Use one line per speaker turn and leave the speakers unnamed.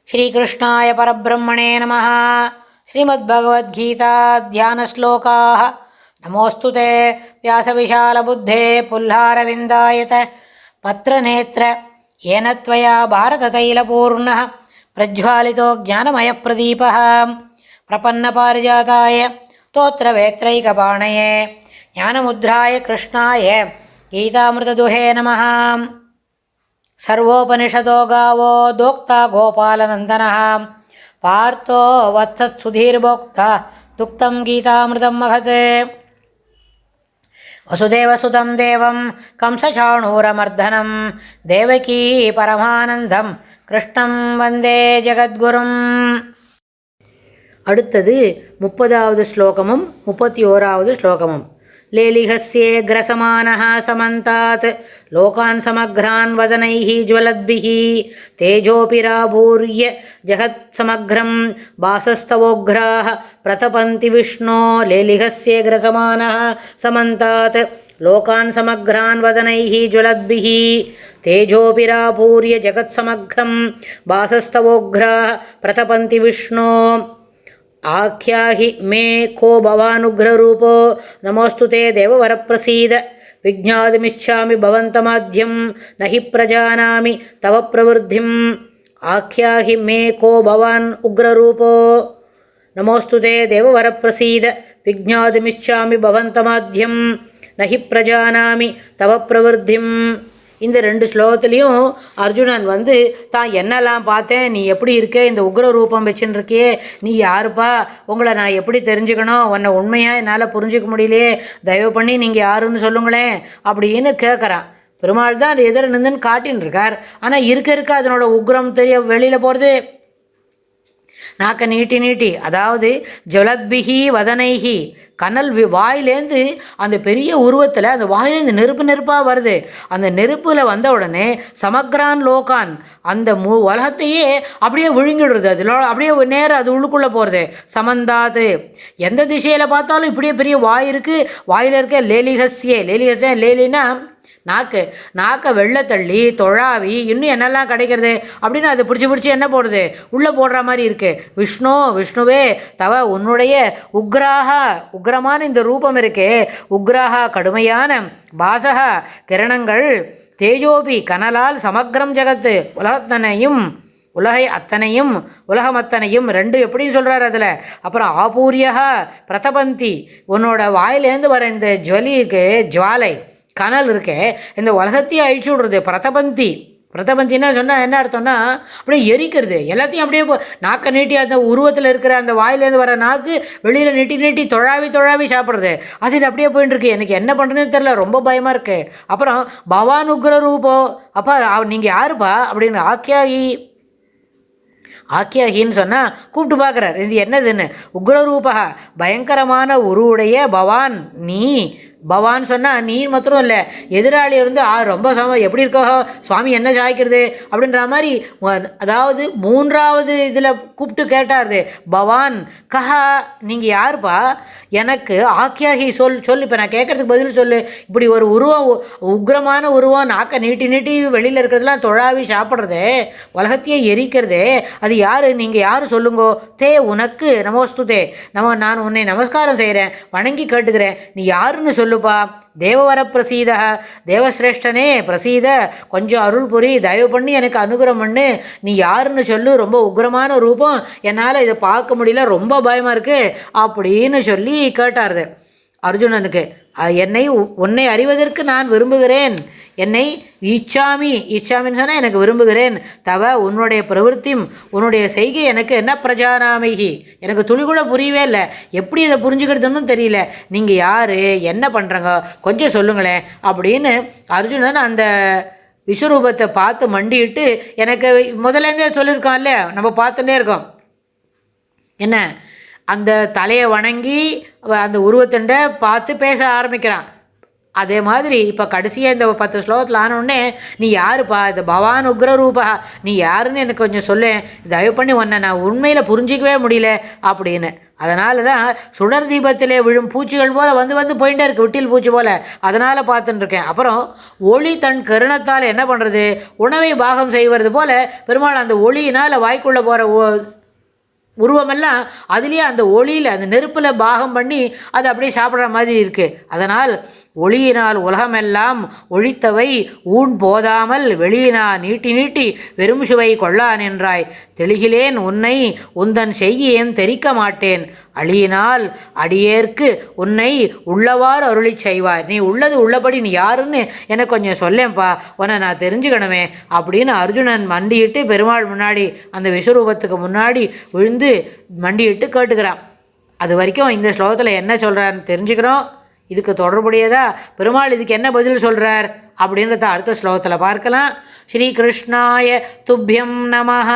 श्रीकृष्णाय परब्रह्मणे नमः। श्रीमद्भगवद्गीता ध्यानश्लोकाः। नमोऽस्तु ते व्यासविशालबुद्धे पुल्लारविन्दायत पत्रनेत्र येन त्वया भारततैलपूर्णः प्रज्वालितो ज्ञानमयप्रदीपः प्रपन्नपारिजाताय स्तोत्रवेत्रैकपाणये ज्ञानमुद्राय कृष्णाय गीतामृतदुहे नमः। सर्वोपनिषदो गावो दोक्ता गोपालनन्दनः पार्थो वत्सत्सुधीर्भोक्ता दुक्तं गीतामृतं महत्। वसुदेवसुतं देवं कंसचाणूरमर्दनं देवकी परमानन्दं कृष्णं वन्दे जगद्गुरुम्। அடுத்தது 30வது ஸ்லோகமும் 31வது ஸ்லோகமும். लेलिहस्येऽग्रसमानः समन्तात् लोकान् समग्रान् वदनैः ज्वलद्भिः तेजोऽपिराभूर्य जगत्समग्रं वासस्तवोग्राः प्रतपन्ति विष्णो। लेलिहस्येऽग्रसमानः समन्तात् लोकान् समग्रान् वदनैः ज्वलद्भिः तेजोऽपिराभूर्य जगत्समग्रं वासस्तवोग्राः प्रतपन्ति विष्णो। आख्याहि मे को भवानुग्ररूपो नमोऽस्तु ते देववरप्रसीद। विज्ञातुमिच्छामि भवन्तमाद्यं न हि प्रजानामि तव प्रवृद्धिम्। आख्याहि मे को भवान् उग्ररूपो नमोऽस्तु ते देववरप्रसीद। विज्ञातुमिच्छामि भवन्तमाद्यं न हि प्रजानामि तव प्रवृद्धिम्. இந்த 2 ஸ்லோகத்துலேயும் அர்ஜுனன் தான் என்னெல்லாம் பார்த்தேன், நீ எப்படி இருக்க, இந்த உக்ர ரூபம் வச்சுன்னு இருக்கியே, நீ யாருப்பா, உங்களை நான் எப்படி தெரிஞ்சுக்கணும், உன்னை உண்மையாக என்னால் புரிஞ்சிக்க முடியலையே, தயவு பண்ணி நீங்கள் யாருன்னு சொல்லுங்களேன் அப்படின்னு கேட்குறான். பெருமாள் தான் அது எதிர நின்றுன்னு காட்டின்னு இருக்கார். ஆனால் இருக்க அதனோட உக்ரம் தெரிய வெளியில் போகிறது. நாக்க நீட்டி நீட்டி, அதாவது ஜலத்பிகி வதனைகி, கனல் வாயிலேருந்து அந்த பெரிய உருவத்தில் அந்த வாயிலேருந்து நெருப்பாக வருது. அந்த நெருப்பில் வந்த உடனே சமக்ரான் லோகான், அந்த உலகத்தையே அப்படியே விழுங்கிடுறது. அதில் அப்படியே நேரம் அது உள்ளுக்குள்ளே போகிறது. சமந்தாது, எந்த திசையில் பார்த்தாலும் இப்படியே பெரிய வாய் இருக்குது. வாயில் இருக்க லேலிஹஸ்யே லேலினா நாக்கை வெள்ளை தள்ளி தொழாவி இன்னும் என்னெல்லாம் கிடைக்கிறது அப்படின்னு அதை பிடிச்சி என்ன போடுறது, உள்ளே போடுற மாதிரி இருக்குது. விஷ்ணுவே தவ உன்னுடைய உக்ரமான இந்த ரூபம் இருக்கே, உக்ராக கடுமையான பாசகா கிரணங்கள், தேஜோபி கனலால் சமக்ரம் ஜகத்து உலகம் அத்தனையும் 2 எப்படின்னு சொல்கிறார் அதில். அப்புறம் ஆபூரியகா பிரதபந்தி, உன்னோட வாயிலேருந்து வர இந்த ஜுவாலை கனல் இருக்கே, இந்த உலகத்தையும் அழிச்சு விடுறது. பிரதபந்தின்னா சொன்னால் என்ன அர்த்தம்னா அப்படியே எரிக்கிறது எல்லாத்தையும். அப்படியே நாக்கை நீட்டி அந்த உருவத்தில் இருக்கிற அந்த வாயிலேருந்து வர நாக்கு வெளியில் நீட்டி தொழாவி சாப்பிட்றது. அது இது அப்படியே போயின்னு இருக்கு. எனக்கு என்ன பண்ணுறதுன்னு தெரில, ரொம்ப பயமாக இருக்குது. அப்புறம் பவான் உக்ர ரூபோ, அப்பா நீங்கள் யாருப்பா அப்படின்னு ஆக்கியாகின்னு சொன்னால் கூப்பிட்டு பார்க்குறார். இது என்னதுன்னு, உக்ரரூபா பயங்கரமான உருவுடைய பவான், நீ பவான் சொன்னால் நீ மாத்திரம் இல்லை, எதிராளி ரொம்ப எப்படி இருக்கோ சுவாமி என்ன சாய்க்கிறது அப்படின்ற மாதிரி. அதாவது 3வது இதில் கூப்பிட்டு கேட்டார், பவான் கஹா, நீங்கள் யாருப்பா, எனக்கு ஆக்கியாகி சொல் இப்போ நான் கேட்குறதுக்கு பதில் சொல்லு. இப்படி ஒரு உருவம், உக்ரமான உருவம், நாக்கை நீட்டி வெளியில் இருக்கிறதுலாம் தொழாவி சாப்பிட்றது, உலகத்தையே எரிக்கிறது, அது யார், நீங்கள் யார் சொல்லுங்கோ. தே உனக்கு நமோஸ்து தே, நான் உன்னை நமஸ்காரம் செய்கிறேன், வணங்கி கேட்டுக்கிறேன், நீ யாருன்னு சொல்லுப்பா. தேவவர பிரசீத, தேவசிரேஷ்டனே பிரசீத, கொஞ்சம் அருள் புரி, தயவு பண்ணி எனக்கு அனுகிரகம் பண்ணு, நீ யாருன்னு சொல்லு, ரொம்ப உக்ரமான ரூபம், என்னால் இதை பார்க்க முடியல, ரொம்ப பயமாக இருக்குது அப்படின்னு சொல்லி கேட்டார் அர்ஜுனனுக்கு. உன்னை அறிவதற்கு நான் விரும்புகிறேன், என்னை இச்சாமின்னு சொன்னால் எனக்கு விரும்புகிறேன். தவ உன்னுடைய பிரவருத்தியும் உன்னுடைய செய்கை எனக்கு என்ன பிரஜானாமிகி, எனக்கு துளி கூட புரியவே இல்லை, எப்படி இதை புரிஞ்சுக்கிறதுன்னு தெரியல, நீங்கள் யார், என்ன பண்ணுறங்க, கொஞ்சம் சொல்லுங்களேன் அப்படின்னு அர்ஜுனன் அந்த விஸ்வரூபத்தை பார்த்து மண்டிட்டு, எனக்கு முதலேருந்தே சொல்லியிருக்கோம் இல்லையா, நம்ம பார்த்துட்டே இருக்கோம் என்ன, அந்த தலையை வணங்கி அந்த உருவத்தண்டை பார்த்து பேச ஆரம்பிக்கிறான். அதே மாதிரி இப்போ கடைசியாக இந்த 10 ஸ்லோகத்தில் ஆனோடனே நீ யாருப்பா, இது பவான் உக்ரரூபா, நீ யாருன்னு எனக்கு கொஞ்சம் சொல்ல, தயவு பண்ணி உன்னை நான் உண்மையில் புரிஞ்சிக்கவே முடியல அப்படின்னு. அதனால தான் சுடர் தீபத்திலே விழும் பூச்சிகள் போல் வந்து போயிட்டே இருக்கு, விட்டில் பூச்சி போல். அதனால் பார்த்துட்டு இருக்கேன். அப்புறம் ஒளி தன் கருணத்தால் என்ன பண்ணுறது, உணவை பாகம் செய்வது போல் பெருமாள் அந்த ஒளியினால் வாய்க்குள்ளே போகிற உருவமெல்லாம் அதுலேயே அந்த ஒளியில் அந்த நெருப்பில் பாகம் பண்ணி அது அப்படியே சாப்பிட்ற மாதிரி இருக்குது. அதனால் ஒளியினால் உலகமெல்லாம் ஒழித்தவை ஊன் போதாமல் வெளியினால் நீட்டி வெறும் சுவை கொள்ளான் என்றாய். தெளிகிலேன் உன்னை உந்தன் செய்யேன் தெரிக்க மாட்டேன். அழியினால் அடியேற்கு உன்னை உள்ளவாறு அருளி செய்வாய். நீ உள்ளது உள்ளபடி நீ யாருன்னு எனக்கு கொஞ்சம் சொல்லேன்ப்பா, உன்னை நான் தெரிஞ்சுக்கணுமே அப்படின்னு அர்ஜுனன் மண்டியிட்டு பெருமாள் முன்னாடி அந்த விஸ்வரூபத்துக்கு முன்னாடி விழுந்து மண்டியிட்டு கேட்டுக்கிறான். அது வரைக்கும் இந்த ஸ்லோகத்தில் என்ன சொல்கிறான்னு தெரிஞ்சுக்கிறோம். இதுக்கு தொடர்புடையதா பெருமாள் இதுக்கு என்ன பதில் சொல்கிறார் அப்படின்றத அடுத்த ஸ்லோகத்தில் பார்க்கலாம். ஸ்ரீ கிருஷ்ணாய துப்யம் நமஹ.